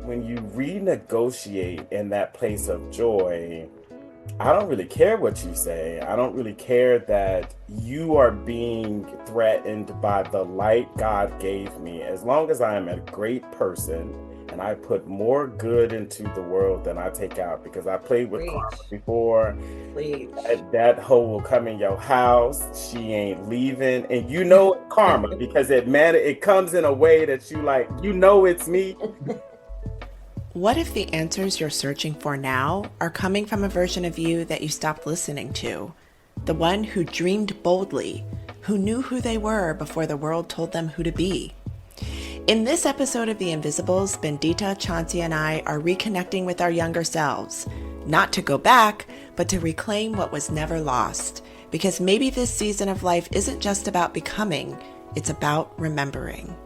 when you renegotiate in that place of joy, I don't really care what you say. I don't really care that you are being threatened by the light God gave me. As long as I am a great person and I put more good into the world than I take out, because I played with karma Preach, before. preach. That hoe will come in your house. She ain't leaving. And you know it's karma because it comes in a way that you like, it's me. What if the answers you're searching for now are coming from a version of you that you stopped listening to? The one who dreamed boldly, who knew who they were before the world told them who to be. In this episode of The Invisibles, Bendita, Chauncey, and I are reconnecting with our younger selves. Not to go back, but to reclaim what was never lost. Because maybe this season of life isn't just about becoming, it's about remembering.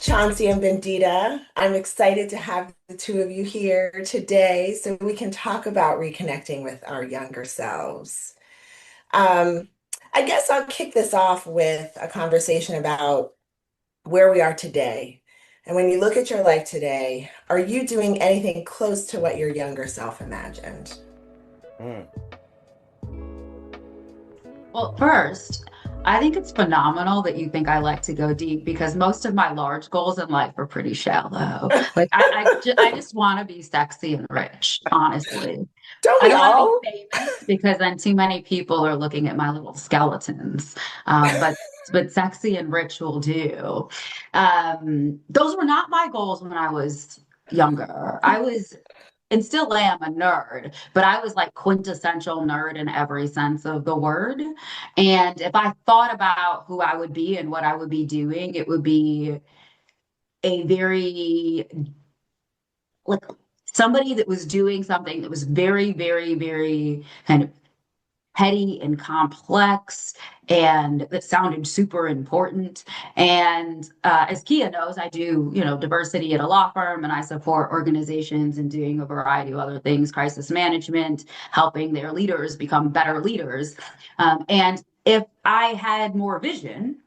Chauncey and Bendita, I'm excited to have the two of you here today so we can talk about reconnecting with our younger selves. Um, I guess I'll kick this off with a conversation about where we are today. And when you look at your life today, are you doing anything close to what your younger self imagined? Mm. Well, first, I think it's phenomenal that you think I like to go deep because most of my large goals in life are pretty shallow. Like I just want to be sexy and rich, honestly. Don't I we don't want to be all? famous because then too many people are looking at my little skeletons. But sexy and rich will do. Those were not my goals when I was younger. I was and still am a nerd, but I was like quintessential nerd in every sense of the word. And if I thought about who I would be and what I would be doing, it would be a very like somebody that was doing something that was very, very, very kind of petty and complex and that sounded super important. And as Kia knows, I do, diversity at a law firm and I support organizations in doing a variety of other things, crisis management, helping their leaders become better leaders. And if I had more vision,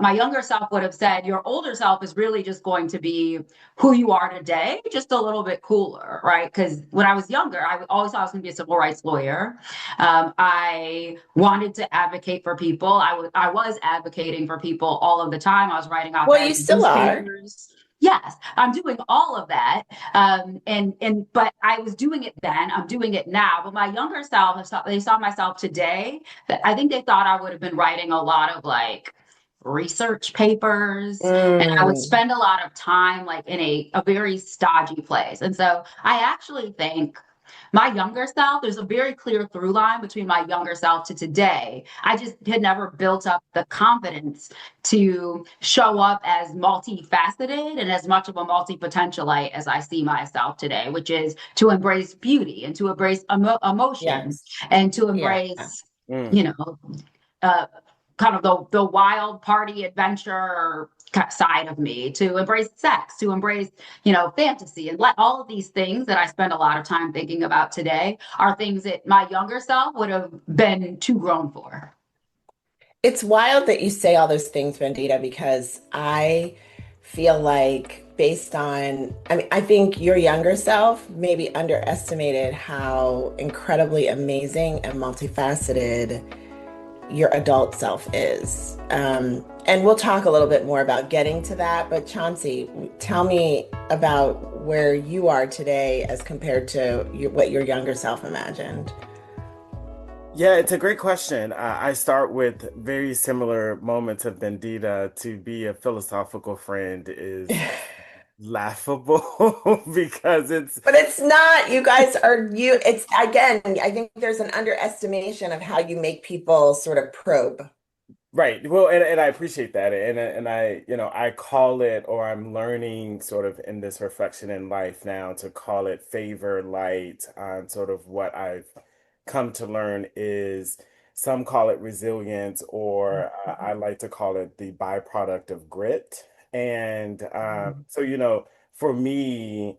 my younger self would have said, your older self is really just going to be who you are today, just a little bit cooler, right? Because when I was younger, I always thought I was going to be a civil rights lawyer. I wanted to advocate for people. I was advocating for people all of the time. I was writing Well, you op-eds in still are. newspapers. Yes, I'm doing all of that. But I was doing it then. I'm doing it now. But my younger self, they saw myself today. That I think they thought I would have been writing a lot of like research papers and I would Mm, spend a lot of time like in a very stodgy place. And so I actually think my younger self, there's a very clear through line between my younger self to today. I just had never built up the confidence to show up as multifaceted and as much of a multi-potentialite as I see myself today, which is to embrace beauty and to embrace emotion yes. and to Yeah. embrace, Mm. you know, uh, kind of the wild party adventure side of me, to embrace sex, to embrace fantasy, and let all of these things that I spend a lot of time thinking about today are things that my younger self would have been too grown for. It's wild that you say all those things, Bendita, because I feel like based on, I mean, I think your younger self maybe underestimated how incredibly amazing and multifaceted your adult self is. And we'll talk a little bit more about getting to that. But Chauncey, tell me about where you are today as compared to what your younger self imagined. Yeah, it's a great question. I start with very similar moments of Bendita. To be a philosophical friend is laughable because it's But it's not, you guys are you, it's again, I think there's an underestimation of how you make people sort of probe. Right. Well, and I appreciate that. And I, I call it, or I'm learning sort of in this reflection in life now to call it favor light. Sort of what I've come to learn is some call it resilience, or I like to call it the byproduct of grit. And Mhm. so, for me,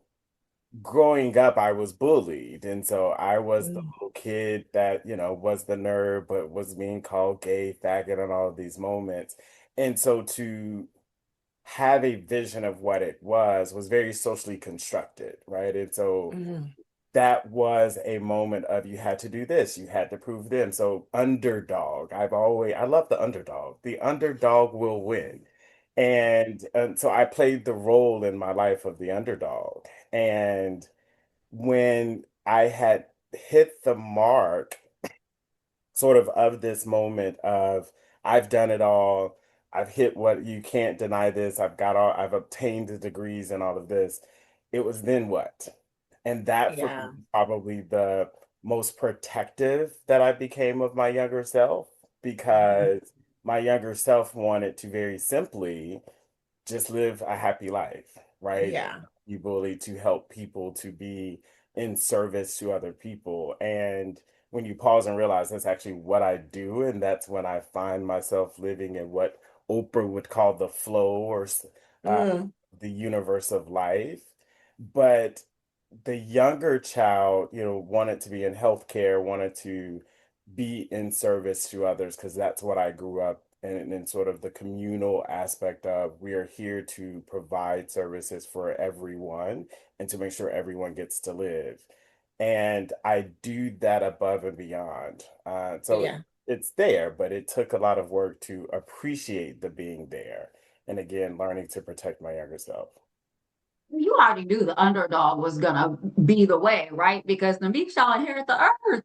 growing up, I was bullied. And so I was the Mm. little kid that, was the nerd, but was being called gay, faggot, and all of these moments. And so to have a vision of what it was very socially constructed, right? And so Mhm. that was a moment of you had to do this, you had to prove them. So underdog, I love the underdog. The underdog will win. And so I played the role in my life of the underdog. And when I had hit the mark sort of this moment of I've done it all. I've hit what you can't deny this. I've obtained the degrees and all of this. It was then what? And that for me Yeah. is probably the most protective that I became of my younger self Mhm. because my younger self wanted to very simply just live a happy life, right? Yeah. Be bullied to help people to be in service to other people. And when you pause and realize that's actually what I do, and that's when I find myself living in what Oprah would call the flow or uh, Mm. the universe of life. But the younger child, wanted to be in healthcare, wanted to be in service to others because that's what I grew up in sort of the communal aspect of we are here to provide services for everyone and to make sure everyone gets to live. And I do that above and beyond. So Yeah. it's there, but it took a lot of work to appreciate the being there. And again, learning to protect my younger self. You already knew the underdog was gonna be the way, right? Because the meek shall inherit the earth.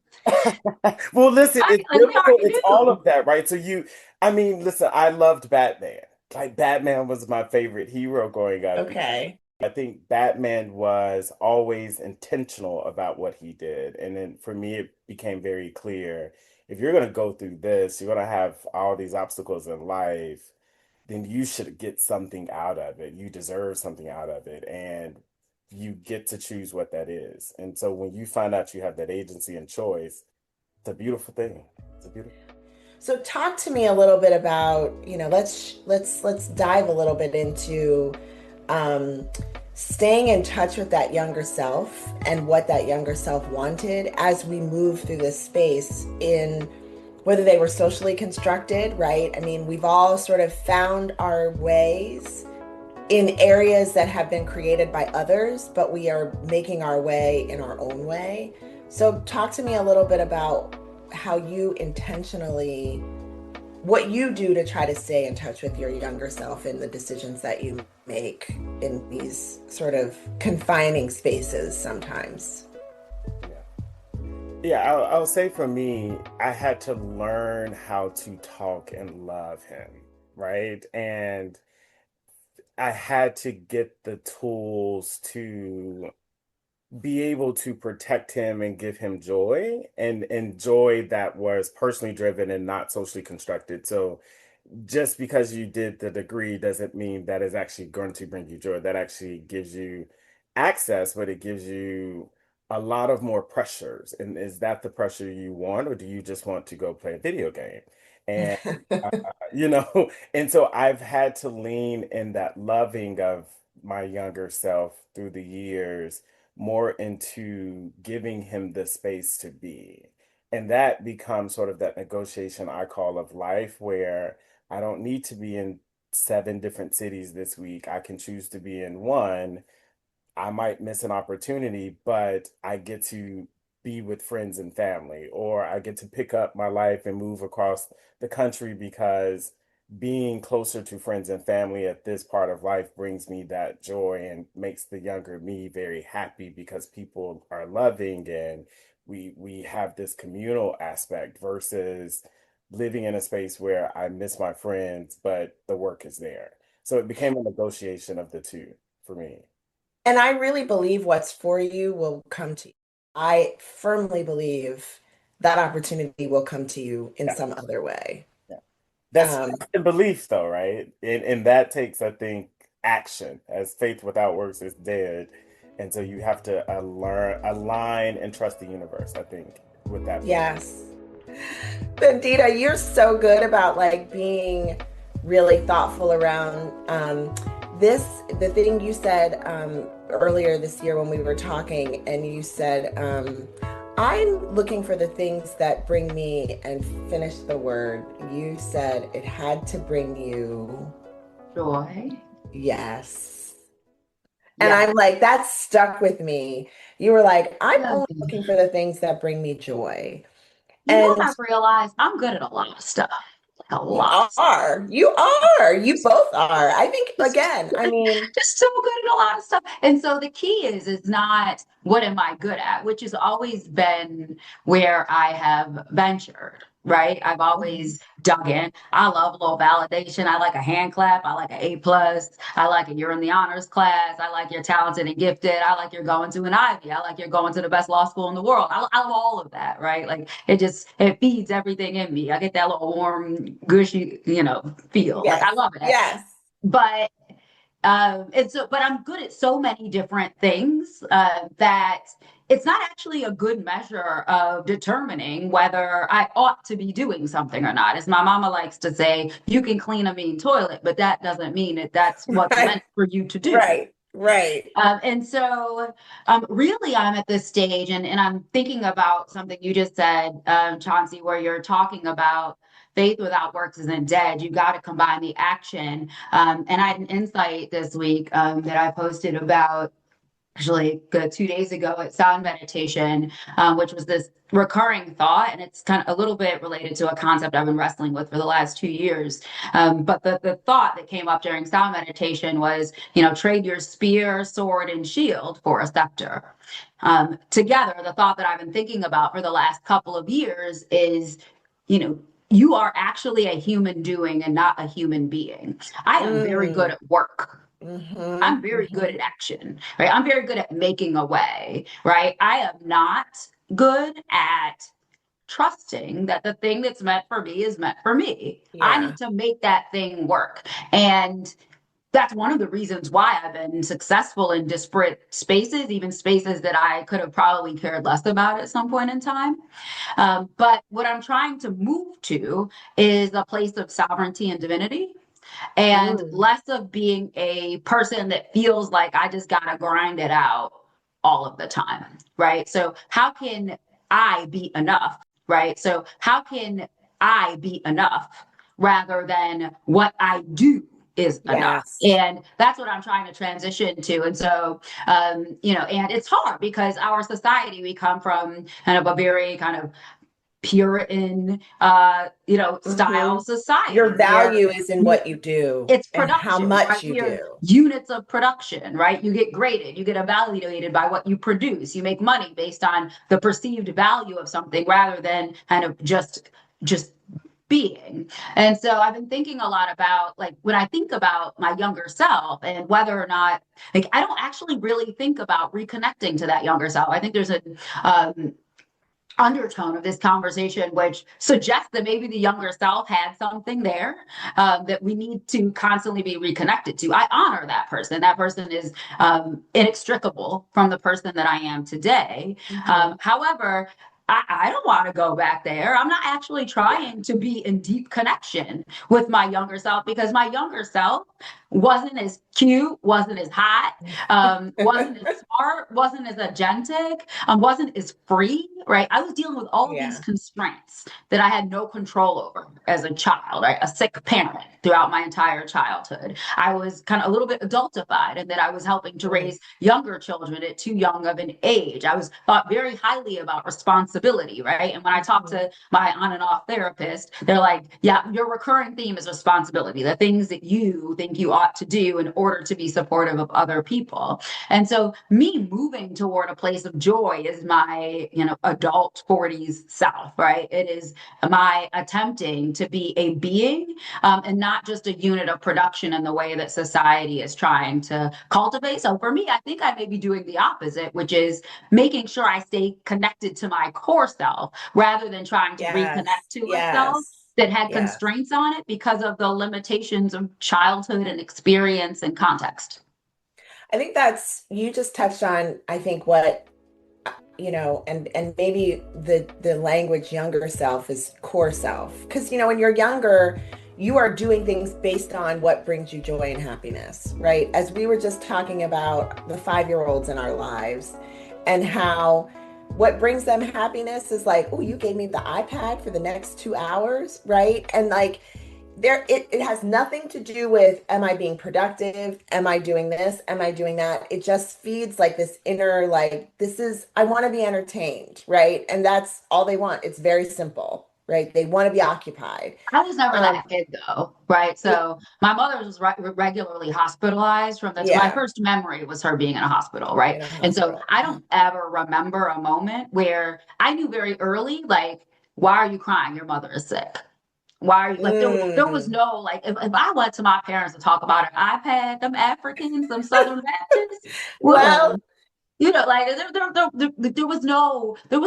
Well, listen, Right? it's Like we biblical. already It's all knew. of that, right? I mean, listen, I loved Batman. Like, Batman was my favorite hero growing up. Okay. I think Batman was always intentional about what he did. And then for me, it became very clear if you're going to go through this, you're going to have all these obstacles in life, then you should get something out of it. You deserve something out of it. And you get to choose what that is. And so when you find out you have that agency and choice, it's a beautiful thing. It's a beautiful. So talk to me a little bit about, let's dive a little bit into um, staying in touch with that younger self and what that younger self wanted as we move through this space in whether they were socially constructed, right? I mean, we've all sort of found our ways in areas that have been created by others, but we are making our way in our own way. So, talk to me a little bit about how you intentionally, what you do to try to stay in touch with your younger self and the decisions that you make in these sort of confining spaces sometimes. Yeah. Yeah, I'll say for me, I had to learn how to talk and love him, right? And I had to get the tools to be able to protect him and give him joy and joy that was personally driven and not socially constructed. So just because you did the degree doesn't mean that is actually going to bring you joy. That actually gives you access, but it gives you a lot of more pressures. And is that the pressure you want, or do you just want to go play a video game? And and so I've had to lean in that loving of my younger self through the years more into giving him the space to be. And that becomes sort of that negotiation I call of life where I don't need to be in 7 different cities this week. I can choose to be in one. I might miss an opportunity, but I get to be with friends and family, or I get to pick up my life and move across the country because being closer to friends and family at this part of life brings me that joy and makes the younger me very happy because people are loving and we have this communal aspect versus living in a space where I miss my friends, but the work is there. So it became a negotiation of the two for me. And I really believe what's for you will come to you. I firmly believe that opportunity will come to you in Yeah. some other way. Yeah. That's Um, trust and belief, though, right? And that takes, I think, action. As faith without works is dead, and so you have to learn, align, and trust the universe. I think with that belief. yes. Bendita, you're so good about like being really thoughtful around the thing you said earlier this year when we were talking, and you said, I'm looking for the things that bring me, and finish the word. You said it had to bring you, Joy. yes. And Yeah. I'm like, that stuck with me. You were like, I'm only looking for the things that bring me joy. You know what And I've realized? I'm good at a lot of stuff. Like a you lot of stuff. are. You are. You both are. I think, again, I mean, Just so good at a lot of stuff. And so the key is not what am I good at, which has always been where I have ventured, right? I've mhm. always dug in. I love a little validation. I like a hand clap. I like an A plus. I like it. You're in the honors class. I like you're talented and gifted. I like you're going to an Ivy. I like you're going to the best law school in the world. I love all of that, right? Like it feeds everything in me. I get that little warm, gushy, feel. Like I Yes. love it. Yes. But but I'm good at so many different things that it's not actually a good measure of determining whether I ought to be doing something or not. As my mama likes to say, you can clean a mean toilet, but that doesn't mean that that's what's Right. meant for you to do. Right. Right. And so, really, I'm at this stage, and I'm thinking about something you just said, Chauncey, where you're talking about faith without works isn't dead. You got to combine the action. And I had an insight this week that I posted about actually 2 days ago at sound meditation, which was this recurring thought. And it's kind of a little bit related to a concept I've been wrestling with for the last 2 years. But the thought that came up during sound meditation was, trade your spear, sword, and shield for a scepter. Together, the thought that I've been thinking about for the last couple of years is, you know, you are actually a human doing and not a human being. I am very good Mm. at work. I'm Hmm. very good Hmm. at action, right? I'm very good at making a way, right? I am not good at trusting that the thing that's meant for me is meant for me. I Yeah. need to make that thing work. And that's one of the reasons why I've been successful in disparate spaces, even spaces that I could have probably cared less about at some point in time. But what I'm trying to move to is a place of sovereignty and divinity and Mm. less of being a person that feels like I just got to grind it out all of the time, right? So, how can I be enough, right? So, how can I be enough rather than what I do is enough? Yes. And that's what I'm trying to transition to. And so, and it's hard because our society, we come from kind of a very kind of Puritan, Hmm. style society Your where value is in what you do it's and how production, right? much you We are do. units of production, right? You get graded, you get evaluated by what you produce. You make money based on the perceived value of something rather than kind of just being. And so I've been thinking a lot about like when I think about my younger self and whether or not like I don't actually really think about reconnecting to that younger self. I think there's a undertone of this conversation, which suggests that maybe the younger self had something there that we need to constantly be reconnected to. I honor that person. That person is inextricable from the person that I am today. Hmm. However, I don't want to go back there. I'm not actually Yeah. trying to be in deep connection with my younger self because my younger self wasn't as cute, wasn't as hot, wasn't as smart, wasn't as agentic, wasn't as free, right? I was dealing with all these Yeah. constraints that I had no control over as a child, right? A sick parent throughout my entire childhood. I was kind of a little bit adultified and that I was helping to Mm. raise younger children at too young of an age. I was thought very highly about responsibility, right? And when I talk Mhm. to my on and off therapist, they're like, yeah, your recurring theme is responsibility, the things that you think you ought to do in order to be supportive of other people. And so me moving toward a place of joy is my, adult 40s self, right? It is my attempting to be a being and not just a unit of production in the way that society is trying to cultivate. So for me, I think I may be doing the opposite, which is making sure I stay connected to my core self rather than trying to reconnect Yes. to a self Yes. that had Yes. constraints on it because of the limitations of childhood and experience and context. I think that's, you just touched on, I think what, and maybe the language younger self is core self. Because, when you're younger, you are doing things based on what brings you joy and happiness, right? As we were just talking about the 5-year-olds in our lives and how what brings them happiness is like, oh, you gave me the iPad for the next 2 hours, right? And like, it has nothing to do with, am I being productive, am I doing this, am I doing that? It just feeds like this inner, like, this is, I want to be entertained, right? And that's all they want. It's very simple, right? They want to be occupied. I was never um that kid though, right? yeah, So my mother was regularly hospitalized from that. My yeah, first memory was her being in a hospital, right? in a And so hospital. I don't ever remember a moment where I knew very early, like, why are you crying? Your mother is sick. Why are you like there was Mm. no like if I went to my parents to talk about an iPad, them Africans, them Southern Baptists would have, Well, like there was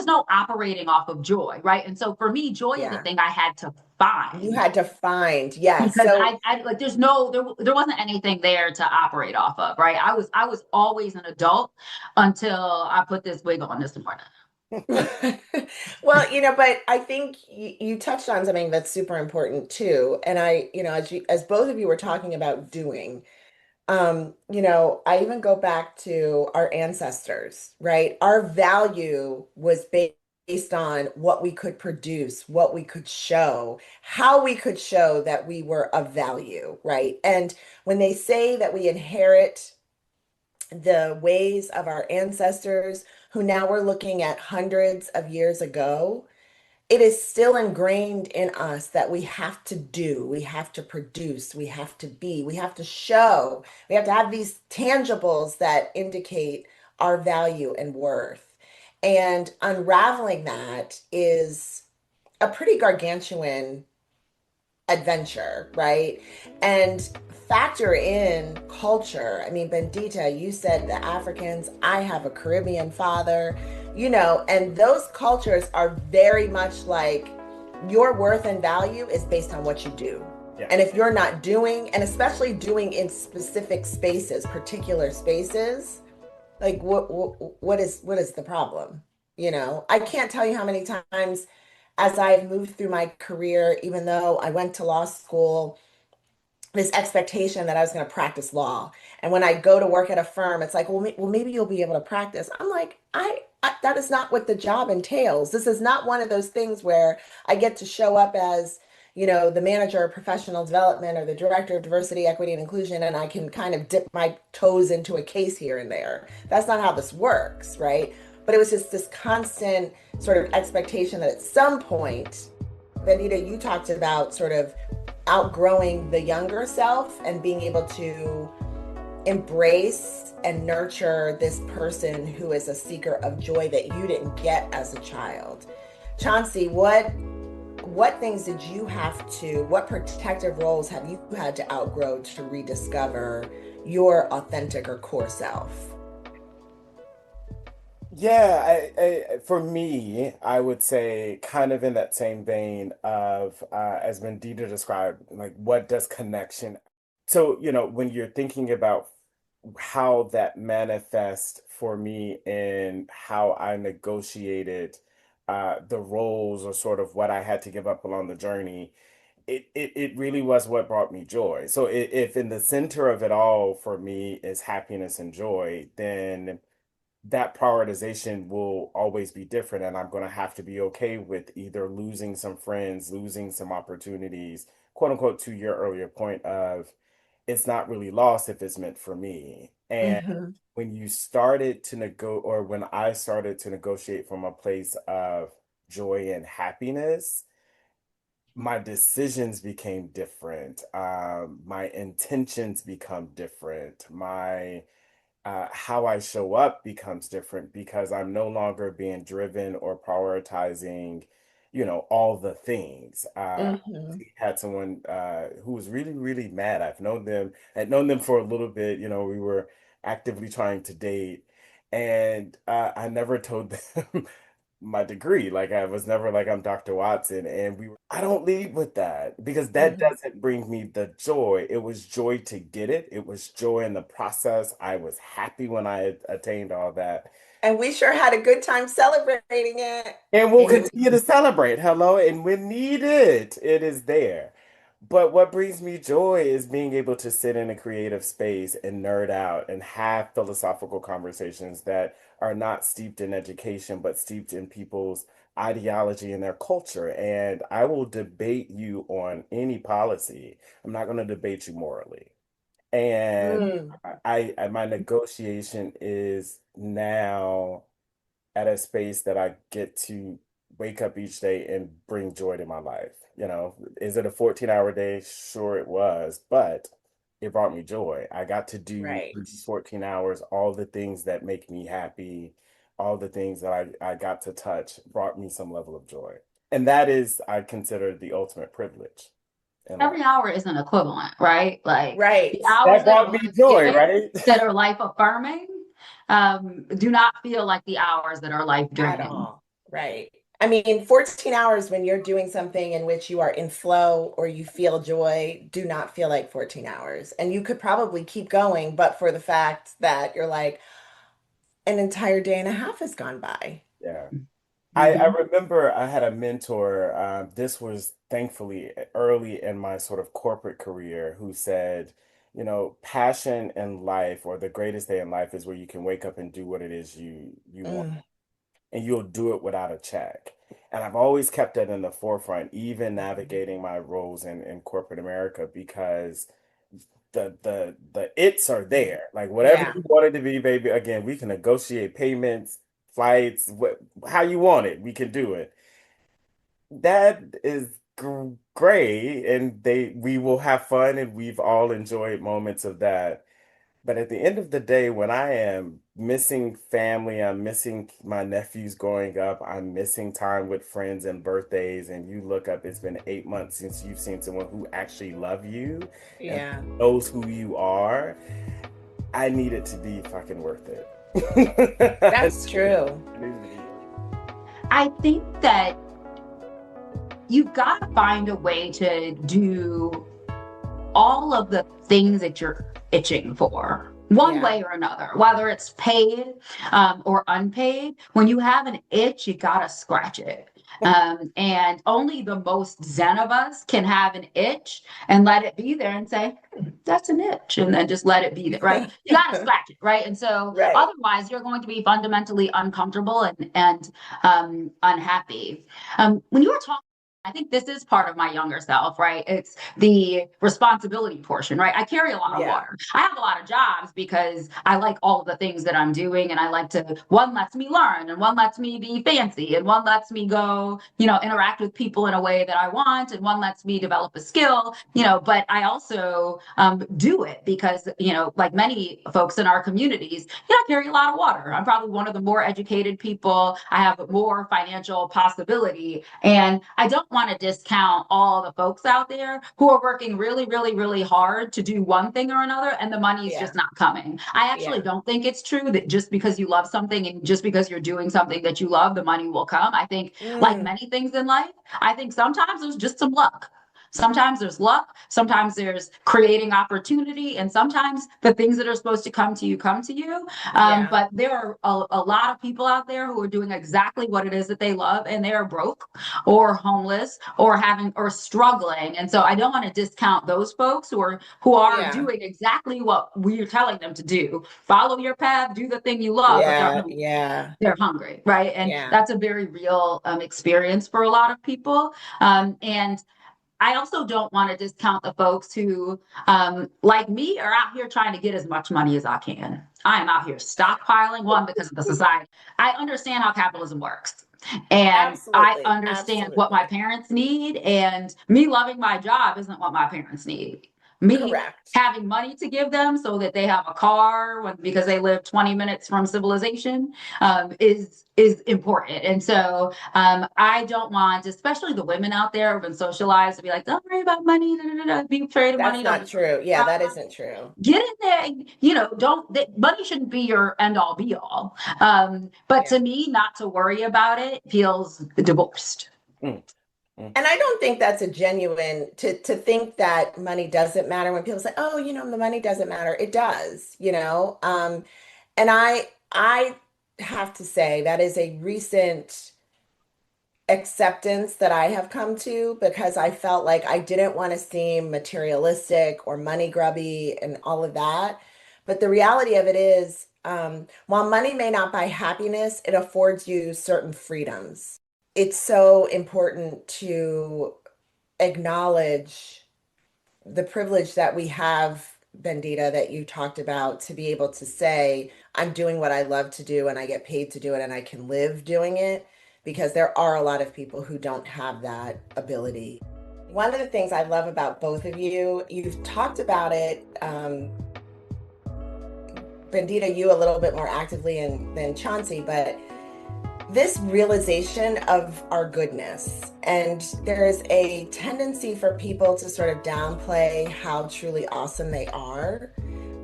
no operating off of joy, right? And so for me, joy is a yeah, thing I had to you find had to find, yeah. because So I like there wasn't anything there to operate off of, right? I was always an adult until I put this wig on this morning. well, but I think you touched on something that's super important too. And as both of you were talking about doing, I even go back to our ancestors, right? Our value was based on what we could produce, what we could show, how we could show that we were of value, right? And when they say that we inherit the ways of our ancestors, who now we're looking at hundreds of years ago, it is still ingrained in us that we have to do, we have to produce, we have to be, we have to show, we have to have these tangibles that indicate our value and worth. And unraveling that is a pretty gargantuan adventure, right? And factor in culture. I mean, Bendita, you said the Africans, I have a Caribbean father, and those cultures are very much like your worth and value is based on what you do. Yeah. And if you're not doing, and especially doing in specific spaces, particular spaces, like what is the problem? I can't tell you how many times as I've moved through my career, even though I went to law school, this expectation that I was going to practice law. And when I go to work at a firm, it's like, well, maybe you'll be able to practice. I'm like, that is not what the job entails. This is not one of those things where I get to show up as, the manager of professional development or the director of diversity, equity, and inclusion, and I can kind of dip my toes into a case here and there. That's not how this works, right? But it was just this constant sort of expectation that at some point, Benita, you talked about sort of outgrowing the younger self and being able to embrace and nurture this person who is a seeker of joy that you didn't get as a child. Chauncey, what things did you have to, what protective roles have you had to outgrow to rediscover your authentic or core self? Yeah, for me, I would say kind of in that same vein of as Bendita described, like what does connection. So, when you're thinking about how that manifests for me and how I negotiated the roles or sort of what I had to give up along the journey, it really was what brought me joy. So if in the center of it all for me is happiness and joy, then that prioritization will always be different. And I'm going to have to be okay with either losing some friends, losing some opportunities, quote unquote, to your earlier point of it's not really lost if it's meant for me. And Mm-hmm. when you started to or when I started to negotiate from a place of joy and happiness, my decisions became different. My intentions become different. My how I show up becomes different because I'm no longer being driven or prioritizing, all the things. Mm-hmm. Had someone who was really, really mad. I'd known them for a little bit. We were actively trying to date, and I never told them my degree. Like I was never like I'm Dr. Watson, and I don't lead with that because that Mhm. doesn't bring me the joy. It was joy to get it. It was joy in the process. I was happy when I had attained all that. And we sure had a good time celebrating it. And we'll continue to celebrate. Hello, and when needed, it is there. But what brings me joy is being able to sit in a creative space and nerd out and have philosophical conversations that are not steeped in education, but steeped in people's ideology and their culture. And I will debate you on any policy. I'm not going to debate you morally. And Mm, my negotiation is now at a space that I get to wake up each day and bring joy to my life. You know, is it a 14-hour day? Sure, it was, but it brought me joy. I got to do right. these 14 hours, all the things that make me happy, all the things that I got to touch brought me some level of joy. And that is, I consider the ultimate privilege in life. Every hour isn't equivalent, right? Like the Right. hours That that are brought me joy, life-giving, right? that are life affirming, do not feel like the hours that are life At draining. all. Right. I mean, 14 hours when you're doing something in which you are in flow or you feel joy do not feel like 14 hours. And you could probably keep going, but for the fact that you're like, an entire day and a half has gone by. Yeah. I Mhm. remember I had a mentor. This was thankfully early in my sort of corporate career, who said, you know, passion in life or the greatest day in life is where you can wake up and do what it is you want, Mm, and you'll do it without a check. And I've always kept that in the forefront, even navigating my roles in corporate America, because the its are there. Like whatever yeah. you want it to be, baby. Again, we can negotiate payments, flights, how you want it. We can do it. That is great, and we will have fun, and we've all enjoyed moments of that. But at the end of the day, when I am missing family, I'm missing my nephews growing up, I'm missing time with friends and birthdays, and you look up, it's been 8 months since you've seen someone who actually love you and Yeah. knows who you are. I need it to be fucking worth it. That's true. It needs to be worth I think that you've got to find a way to do all of the things that you're itching for. One Yeah. way or another, whether it's paid or unpaid, when you have an itch, you gotta scratch it. And only the most zen of us can have an itch and let it be there and say, that's an itch, and then just let it be there, right? You gotta scratch it, right? And so Right. otherwise, you're going to be fundamentally uncomfortable and unhappy. When you were talking, I think this is part of my younger self, right? It's the responsibility portion, right? I carry a lot of Yeah. water. I have a lot of jobs because I like all of the things that I'm doing. And I like to, one lets me learn, and one lets me be fancy, and one lets me go, interact with people in a way that I want, and one lets me develop a skill, but I also do it because, like many folks in our communities, I carry a lot of water. I'm probably one of the more educated people. I have more financial possibility. And I don't want to discount all the folks out there who are working really, really, really hard to do one thing or another, and the money is just Yeah. not coming. I actually Yeah. don't think it's true that just because you love something and just because you're doing something that you love, the money will come. I think, like Mm, many things in life, I think sometimes there's just some luck. Sometimes there's luck, sometimes there's creating opportunity, and sometimes the things that are supposed to come to you come to you. yeah. But there are a lot of people out there who are doing exactly what it is that they love, and they are broke or homeless or having or struggling. And so I don't want to discount those folks who are Yeah. doing exactly what we're telling them to do. Follow your path, do the thing you love, but Yeah. Yeah. they're hungry, right? And Yeah. that's a very real experience for a lot of people. And I also don't want to discount the folks who, like me, are out here trying to get as much money as I can. I am out here stockpiling, one, because of the society. I understand how capitalism works. And I Absolutely. understand what my Absolutely. parents need. And me loving my job isn't what my parents need. Me Correct. having money to give them so that they have a car because they live 20 minutes from civilization is important. And so I don't want, especially the women out there who've been socialized to be like, don't worry about money, da, da, da, be afraid of That's money. not true. Yeah, Uh, that isn't true. get in there, don't money shouldn't be your end all be all. But Yeah. to me, not to worry about it feels divorced. Mm, mm. And I don't think that's a genuine to think that money doesn't matter when people say, "Oh, the money doesn't matter." It does, you know. And I have to say that is a recent acceptance that I have come to because I felt like I didn't want to seem materialistic or money grubby and all of that. But the reality of it is, while money may not buy happiness, it affords you certain freedoms. It's so important to acknowledge the privilege that we have, Bendita, that you talked about, to be able to say, I'm doing what I love to do and I get paid to do it and I can live doing it, because there are a lot of people who don't have that ability. One of the things I love about both of you, you've talked about it, Bendita, you a little bit more actively than Chauncey, but this realization of our goodness. And there's a tendency for people to sort of downplay how truly awesome they are.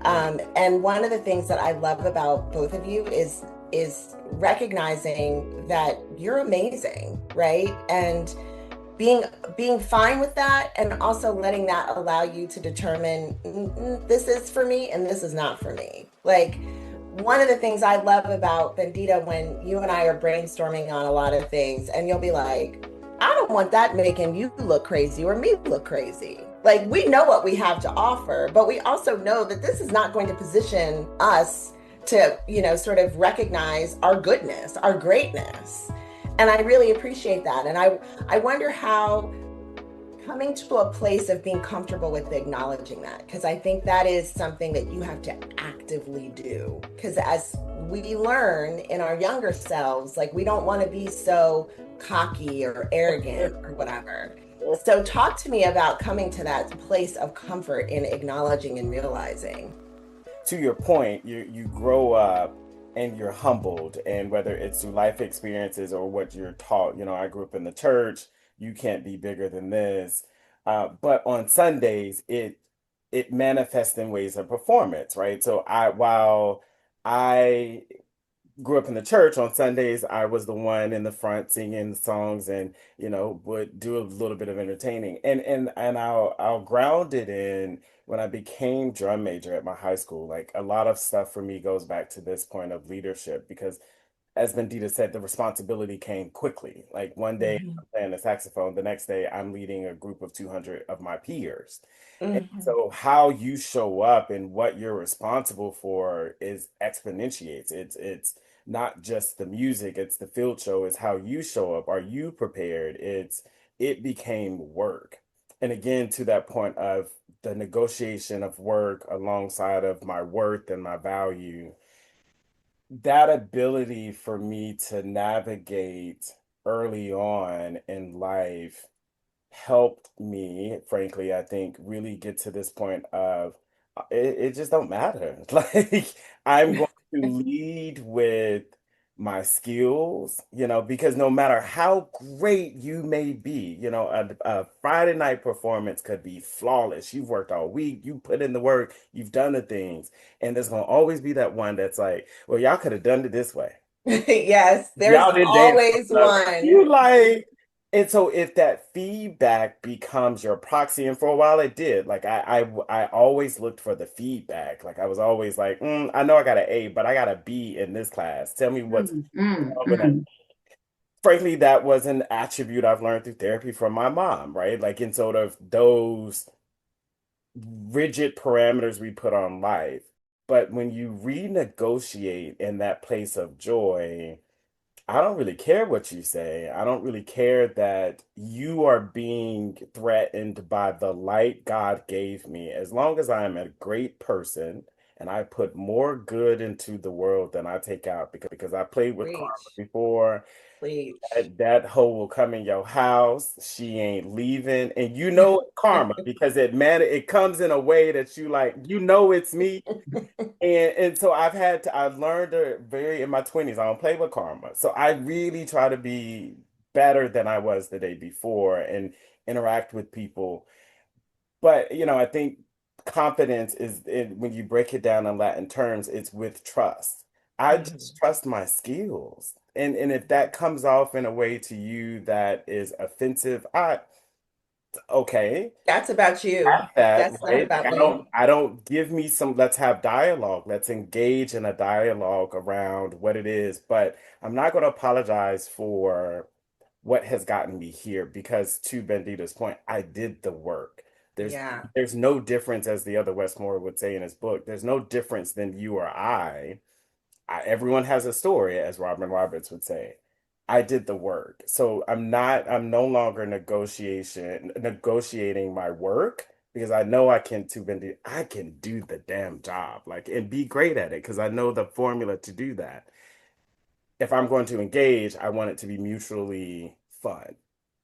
And one of the things that I love about both of you is recognizing that you're amazing, right? And being being fine with that, and also letting that allow you to determine, this is for me and this is not for me. Like, one of the things I love about Bendita, when you and I are brainstorming on a lot of things, and you'll be like, I don't want that making you look crazy or me look crazy. Like, we know what we have to offer, but we also know that this is not going to position us to, sort of recognize our goodness, our greatness. And I really appreciate that. And I wonder how coming to a place of being comfortable with acknowledging that, because I think that is something that you have to actively do. Because as we learn in our younger selves, like, we don't want to be so cocky or arrogant or whatever. So talk to me about coming to that place of comfort in acknowledging and realizing. To your point, you grow up and you're humbled, and whether it's through life experiences or what you're taught. I grew up in the church. You can't be bigger than this. But on Sundays, it manifests in ways of performance, right? So while I grew up in the church, on Sundays, I was the one in the front singing songs and, would do a little bit of entertaining. And I'll ground it in when I became drum major at my high school. Like, a lot of stuff for me goes back to this point of leadership, because as Bendita said, the responsibility came quickly. Like, one day Mhm. I'm playing the saxophone, the next day I'm leading a group of 200 of my peers. And Mhm. so how you show up and what you're responsible for is exponentiates. It's not just the music, it's the field show, it's how you show up. Are you prepared? It became work. And again, to that point of the negotiation of work alongside of my worth and my value, that ability for me to navigate early on in life helped me, frankly, I think, really get to this point of it just don't matter. Like, I'm going to lead with my skills, because no matter how great you may be, a Friday night performance could be flawless. You've worked all week, you put in the work, you've done the things, and there's going to always be that one that's like, well, y'all could have done it this way. Yes, there's Y'all didn't dance always enough. one. You like, and so if that feedback becomes your proxy, and for a while it did, like I always looked for the feedback. Like, I was always like, I know I got an A, but I got a B in this class. Tell me what's Mm, mm, wrong with that. mm. Frankly, that was an attribute I've learned through therapy from my mom, right? Like, in sort of those rigid parameters we put on life. But when you renegotiate in that place of joy, I don't really care what you say. I don't really care that you are being threatened by the light God gave me. As long as I am a great person and I put more good into the world than I take out because I played with karma Preach. before. Preach. That hoe will come in your house. She ain't leaving. And you know it's karma because it comes in a way that you like, it's me. And so I've learned very in my 20s, I don't play with karma. So I really try to be better than I was the day before and interact with people. But I think confidence when you break it down in Latin terms, it's with trust. I just Mhm. trust my skills. And if that comes off in a way to you that is offensive, okay, That's about you. have that, That's not right? Like about me. I don't give me some, let's have dialogue. Let's engage in a dialogue around what it is, but I'm not going to apologize for what has gotten me here because to Bendita's point, I did the work. There's Yeah. there's no difference, as the other Westmore would say in his book. There's no difference than you or everyone has a story, as Robin Roberts would say. I did the work. So I'm no longer negotiating my work because I know I can do the damn job, like, and be great at it because I know the formula to do that. If I'm going to engage, I want it to be mutually fun.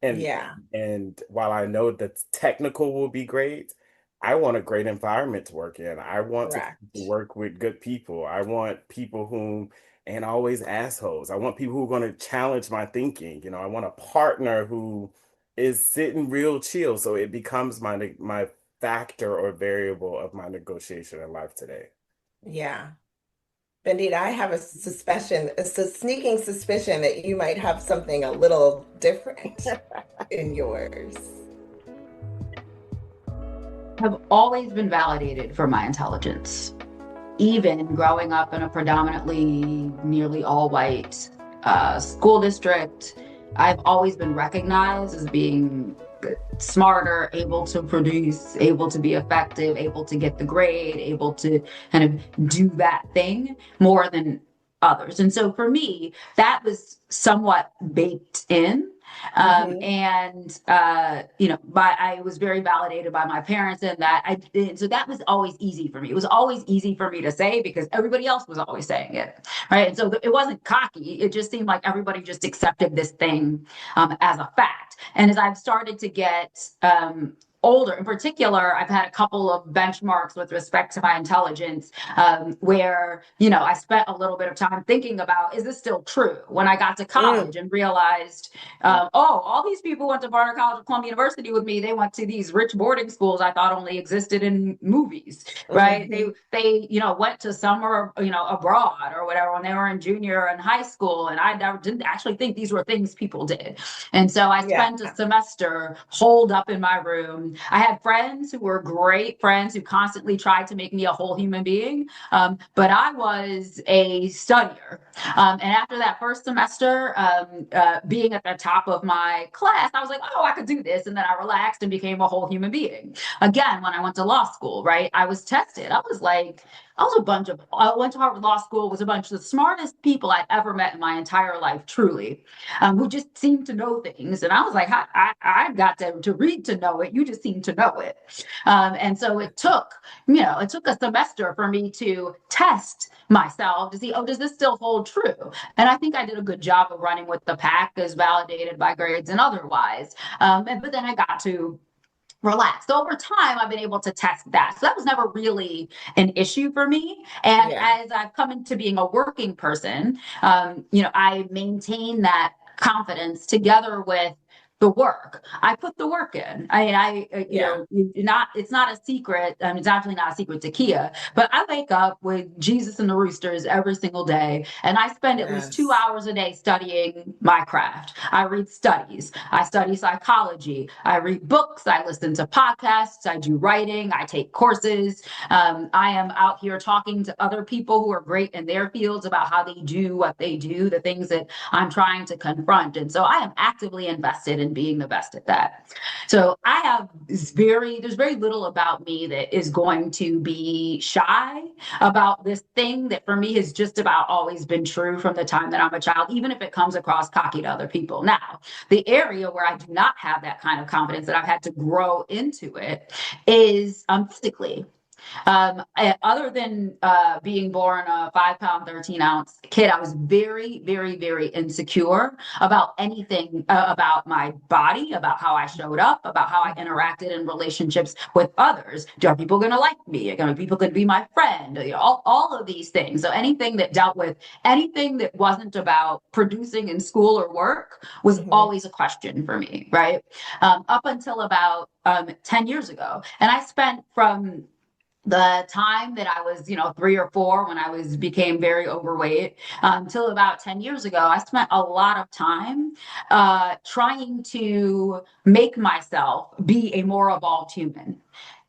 And Yeah. and while I know that technical will be great, I want a great environment to work in. I want to Correct. work with good people. I want people who ain't always assholes. I want people who are going to challenge my thinking. I want a partner who is sitting real chill. So it becomes my factor or variable of my negotiation in life today. Yeah. Bendita, I have a sneaking suspicion that you might have something a little different in yours. Have always been validated for my intelligence. Even growing up in a predominantly nearly all white school district, I've always been recognized as being smarter, able to produce, able to be effective, able to get the grade, able to kind of do that thing more than others. And so for me, that was somewhat baked in. Hmm. I was very validated by my parents, and so that was always easy for me. It was always easy for me to say because everybody else was always saying it, right? And so it wasn't cocky. It just seemed like everybody just accepted this thing as a fact. And as I've started to get older, in particular, I've had a couple of benchmarks with respect to my intelligence where, I spent a little bit of time thinking about, is this still true? When I got to Mm. college and realized, all these people went to Barter College of Columbia University with me. They went to these rich boarding schools I thought only existed in movies, right? Hmm. Went to summer, abroad or whatever when they were in junior and high school. And I never didn't actually think these were things people did. And so I Yeah. spent a semester holed up in my room. I had friends who were great friends who constantly tried to make me a whole human being. But I was a studier. And after that first semester, being at the top of my class, I was like, oh, I could do this. And then I relaxed and became a whole human being. Again, when I went to law school, right, I was tested. I went to Harvard Law School, was a bunch of the smartest people I'd ever met in my entire life, truly, who just seemed to know things. And I was like, I've got to read to know it. You just seem to know it. And so it took a semester for me to test myself to see, oh, does this still hold true? And I think I did a good job of running with the pack as validated by grades and otherwise. But then I got to relax. So over time, I've been able to test that. So that was never really an issue for me. And Yeah. as I've come into being a working person, I maintain that confidence together with the work. I put the work in. Yeah. It's not a secret. I mean, it's actually not a secret to Kia, but I wake up with Jesus and the Roosters every single day, and I spend at least two Yes. hours a day studying my craft. I read studies. I study psychology. I read books. I listen to podcasts. I do writing. I take courses. I am out here talking to other people who are great in their fields about how they do what they do, the things that I'm trying to confront. And so I am actively invested in being the best at that. So there's very little about me that is going to be shy about this thing that for me has just about always been true from the time that I'm a child, even if it comes across cocky to other people. Now, the area where I do not have that kind of confidence that I've had to grow into it is physically. Other than being born a 5 pound, 13 ounce kid, I was very, very, very insecure about anything about my body, about how I showed up, about how I interacted in relationships with others. Are people going to like me? Are people going to be my friend? You know, all of these things. So anything that dealt with anything that wasn't about producing in school or work was Mhm. always a question for me, right? Up until about 10 years ago. And I spent from the time that I was, 3 or 4 when I was became very overweight until about 10 years ago, I spent a lot of time trying to make myself be a more evolved human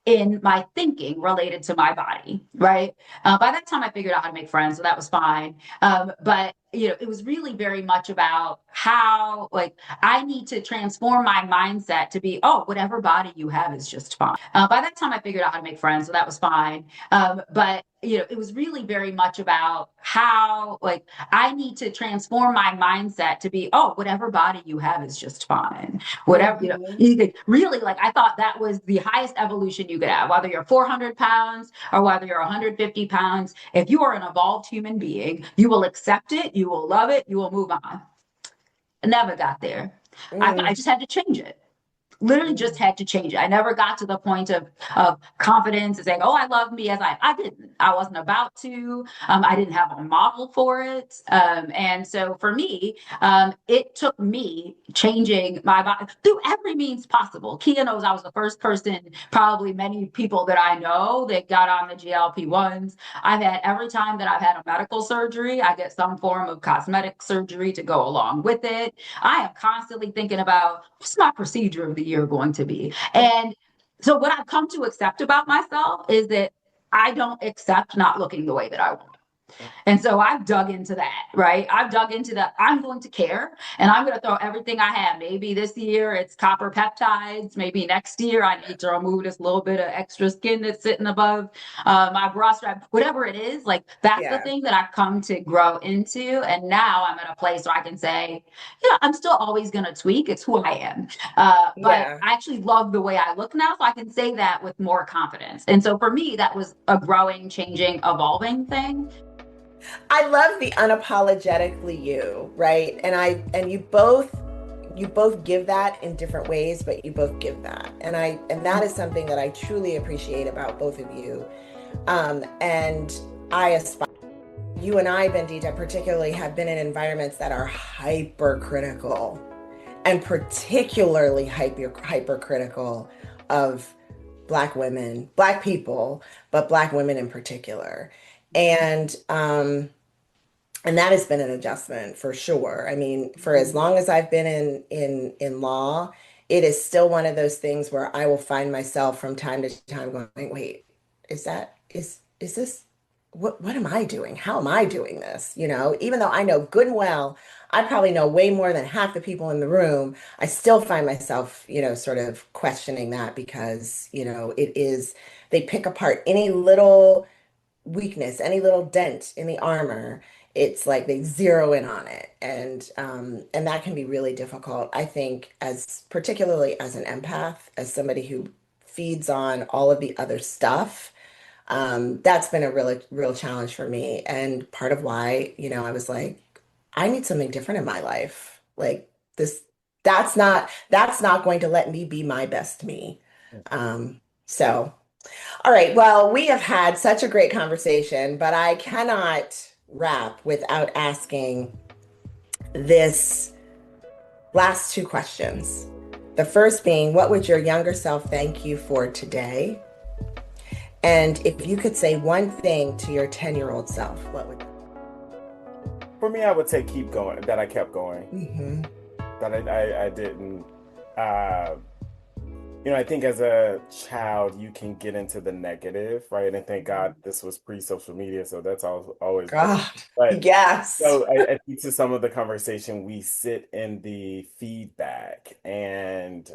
in my thinking related to my body, right? By that time, I figured out how to make friends, so that was fine. But it was really very much about how, like, I need to transform my mindset to be, oh, whatever body you have is just fine. By that time, I figured out how to make friends, so that was fine. But it was really very much about how, like, I need to transform my mindset to be, oh, whatever body you have is just fine. Whatever, Mhm. you could really, like, I thought that was the highest evolution you could have, whether you're 400 pounds or whether you're 150 pounds. If you are an evolved human being, you will accept it, you will love it, you will move on. I never got there. I Mm. just had to change it. Literally just Mm. had to change it. I never got to the point of confidence and saying, "Oh, I love me as I didn't. I wasn't about to. I didn't have a model for it." And so for me, it took me changing my body through every means possible. Kia knows I was the first person, probably many people that I know that got on the GLP-1s. I've had every time that I've had a medical surgery, I get some form of cosmetic surgery to go along with it. I am constantly thinking about what's my procedure of the year going to be. And so what I've come to accept about myself is that I don't accept not looking the way that I want. And so I've dug into that, right? I've dug into that. I'm going to care and I'm going to throw everything I have. Maybe this year it's copper peptides. Maybe next year I need to remove this little bit of extra skin that's sitting above my bra strap, whatever it is. Like that's the Yeah. thing that I've come to grow into. And now I'm at a place where I can say, yeah, I'm still always going to tweak. It's who I am. But Yeah. I actually love the way I look now. So I can say that with more confidence. And so for me, that was a growing, changing, evolving thing. I love the unapologetically you, right? And you both give that in different ways, but you both give that. And that is something that I truly appreciate about both of you. And I aspire you and I, Bendita, particularly have been in environments that are hypercritical and particularly hypercritical of Black women, Black people, but Black women in particular. And and that has been an adjustment for sure. I mean, for as long as I've been in law, it is still one of those things where I will find myself from time to time going, wait, is this what am I doing? How am I doing this? Even though I know good and well, I probably know way more than half the people in the room, I still find myself, sort of questioning that because, they pick apart any little weakness, any little dent in the armor, it's like they zero in on it. And that can be really difficult, I think, as particularly as an empath, as somebody who feeds on all of the other stuff. That's been a really real challenge for me. And part of why, I was like, I need something different in my life. Like this, that's not going to let me be my best me. So all right. Well, we have had such a great conversation, but I cannot wrap without asking this last two questions. The first being, what would your younger self thank you for today? And if you could say one thing to your 10-year-old self, what would For me, I would say keep going, that I kept going, hmm that I didn't. Uh, I think as a child, you can get into the negative, right? And thank God this was pre-social media, so that's always great. God, But yes. so I think to some of the conversation, we sit in the feedback, and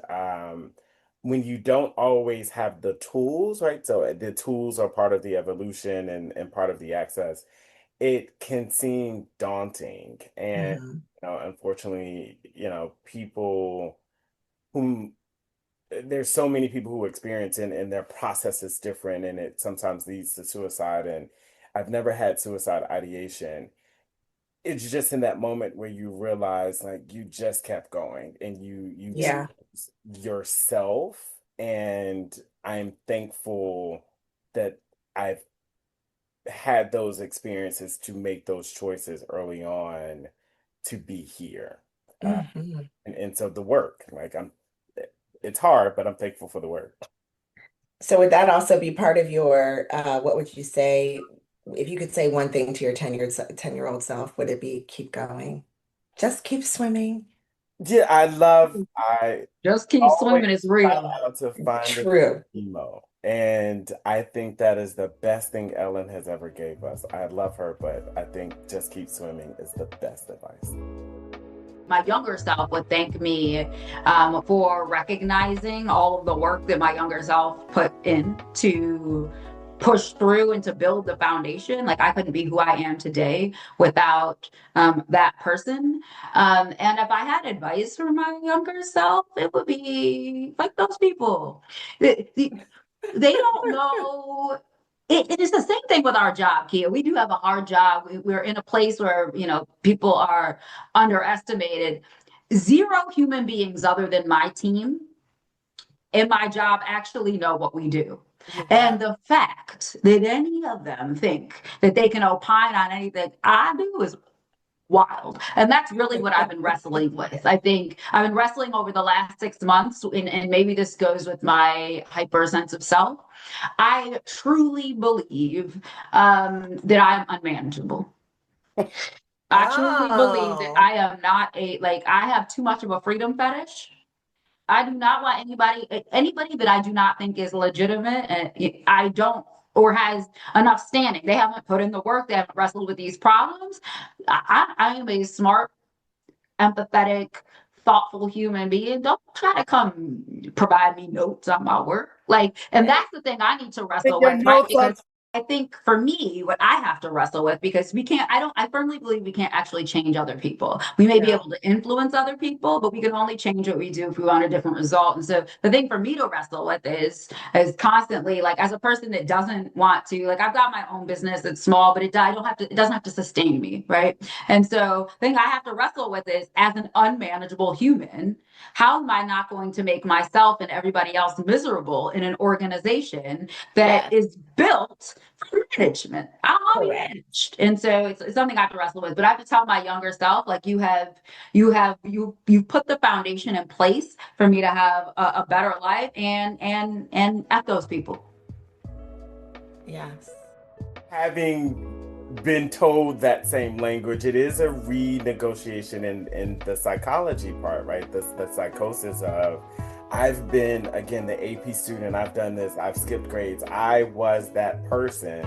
when you don't always have the tools, right? So the tools are part of the evolution and part of the access. It can seem daunting, and Mhm. unfortunately, people who there's so many people who experience it and their process is different and it sometimes leads to suicide. And I've never had suicide ideation. It's just in that moment where you realize like you just kept going and you Yeah. choose yourself. And I'm thankful that I've had those experiences to make those choices early on to be here. Uh, Mhm. and so the work, like it's hard, but I'm thankful for the work. So would that also be part of your, what would you say, if you could say one thing to your 10-year-old self, would it be keep going? Just keep swimming. Yeah, I Just keep always swimming is try real. out to find the True. emo. And I think that is the best thing Ellen has ever gave us. I love her, but I think just keep swimming is the best advice. My younger self would thank me for recognizing all of the work that my younger self put in to push through and to build the foundation. Like I couldn't be who I am today without that person. And if I had advice for my younger self, it would be like those people. They don't know. It is the same thing with our job, Kia. We do have a hard job. We're in a place where, people are underestimated. Zero human beings other than my team in my job actually know what we do. Yeah. And the fact that any of them think that they can opine on anything I do is wild. And that's really what I've been wrestling with. I think I've been wrestling over the last 6 months, and maybe this goes with my hyper sense of self. I truly believe that I'm unmanageable. I truly believe that Oh, I am not like, I have too much of a freedom fetish. I do not want anybody that I do not think is legitimate, and I don't or has enough standing. They haven't put in the work. They haven't wrestled with these problems. I am a smart, empathetic, thoughtful human being. Don't try to come provide me notes on my work. Like, and right. that's the thing I need to Take wrestle your with, right? notes on. Because I think for me, what I have to wrestle with, because I firmly believe we can't actually change other people. We may be No. able to influence other people, but we can only change what we do if we want a different result. And so the thing for me to wrestle with is constantly like, as a person that doesn't want to, like, I've got my own business that's small, but I don't have to, it doesn't have to sustain me, right? And so the thing I have to wrestle with is, as an unmanageable human, how am I not going to make myself and everybody else miserable in an organization that Yes, is built for management? I want to be correct. managed. And so it's something I have to wrestle with. But I have to tell my younger self, like, you put the foundation in place for me to have a better life, and at those people. Yes. Having been told that same language, it is a renegotiation in the psychology part, right? The psychosis of I've been again the AP student, I've done this, I've skipped grades, I was that person.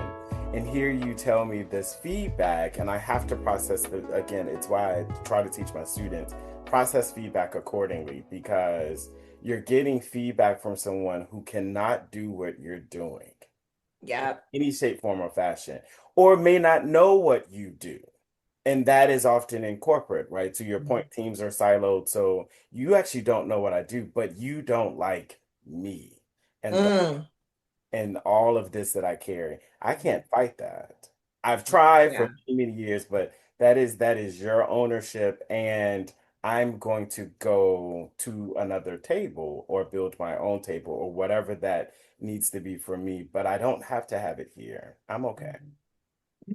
And here you tell me this feedback, and I have to process the again, it's why I try to teach my students process feedback accordingly because you're getting feedback from someone who cannot do what you're doing Yep. any shape, form, or fashion, or may not know what you do. And that is often in corporate, right? To your point, teams are siloed. So you actually don't know what I do, but you don't like me and Mm, and all of this that I carry. I can't fight that. I've tried for yeah. many, many years, but that is your ownership, and I'm going to go to another table or build my own table or whatever that needs to be for me, but I don't have to have it here. I'm okay.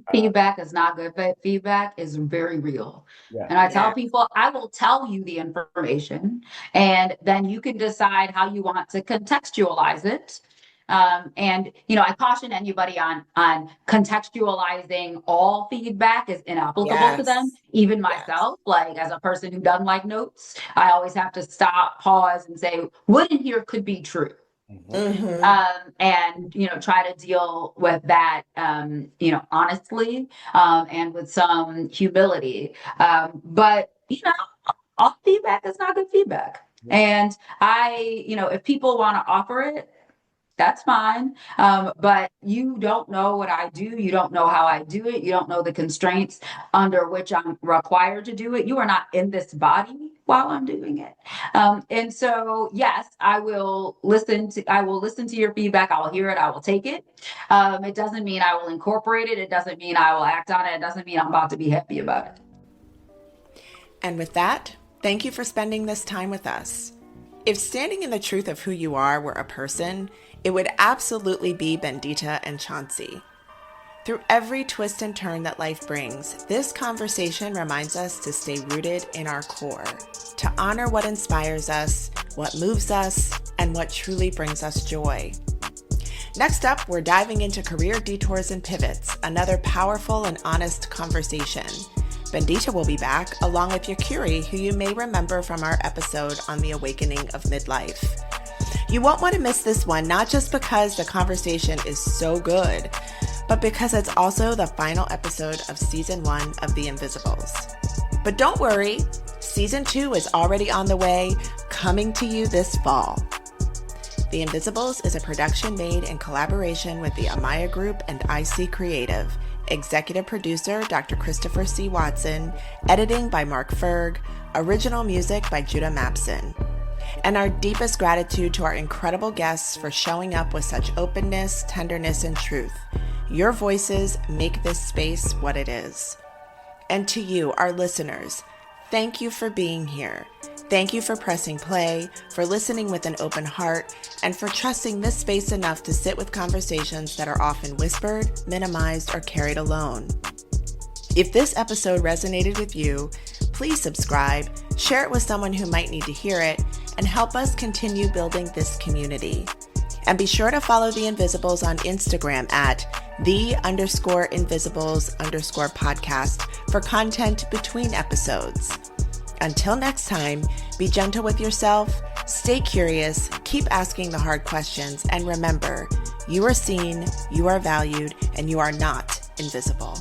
Uh, Feedback is not good, but feedback is very real. yeah. And I tell Yeah. people, I will tell you the information, and then you can decide how you want to contextualize it. And I caution anybody on contextualizing all feedback is inapplicable to them. Yes. Even Yes. myself, like, as a person who doesn't like notes, I always have to stop, pause, and say, what in here could be true? Mhm. Hmm. And try to deal with that, honestly, and with some humility. But all feedback is not good feedback. And if people want to offer it, that's fine. But you don't know what I do. You don't know how I do it. You don't know the constraints under which I'm required to do it. You are not in this body while I'm doing it. And so, yes, I will listen to your feedback. I will hear it. I will take it. It doesn't mean I will incorporate it. It doesn't mean I will act on it. It doesn't mean I'm about to be happy about it. And with that, thank you for spending this time with us. If standing in the truth of who you are were a person, it would absolutely be Bendita and Chauncey. Through every twist and turn that life brings, this conversation reminds us to stay rooted in our core, to honor what inspires us, what moves us, and what truly brings us joy. Next up, we're diving into career detours and pivots, another powerful and honest conversation. Bendita will be back, along with Yakuri, who you may remember from our episode on the awakening of midlife. You won't want to miss this one, not just because the conversation is so good, but because it's also the final episode of Season 1 of The Invisibles. But don't worry, Season 2 is already on the way, coming to you this fall. The Invisibles is a production made in collaboration with the Amaya Group and IC Creative. Executive producer, Dr. Christopher C. Watson. Editing by Mark Ferg. Original music by Judah Mapson. And our deepest gratitude to our incredible guests for showing up with such openness, tenderness, and truth. Your voices make this space what it is. And to you, our listeners, thank you for being here. Thank you for pressing play, for listening with an open heart, and for trusting this space enough to sit with conversations that are often whispered, minimized, or carried alone. If this episode resonated with you, please subscribe, share it with someone who might need to hear it, and help us continue building this community. And be sure to follow The Invisibles on Instagram at _Invisibles_podcast for content between episodes. Until next time, be gentle with yourself, stay curious, keep asking the hard questions, and remember, you are seen, you are valued, and you are not invisible.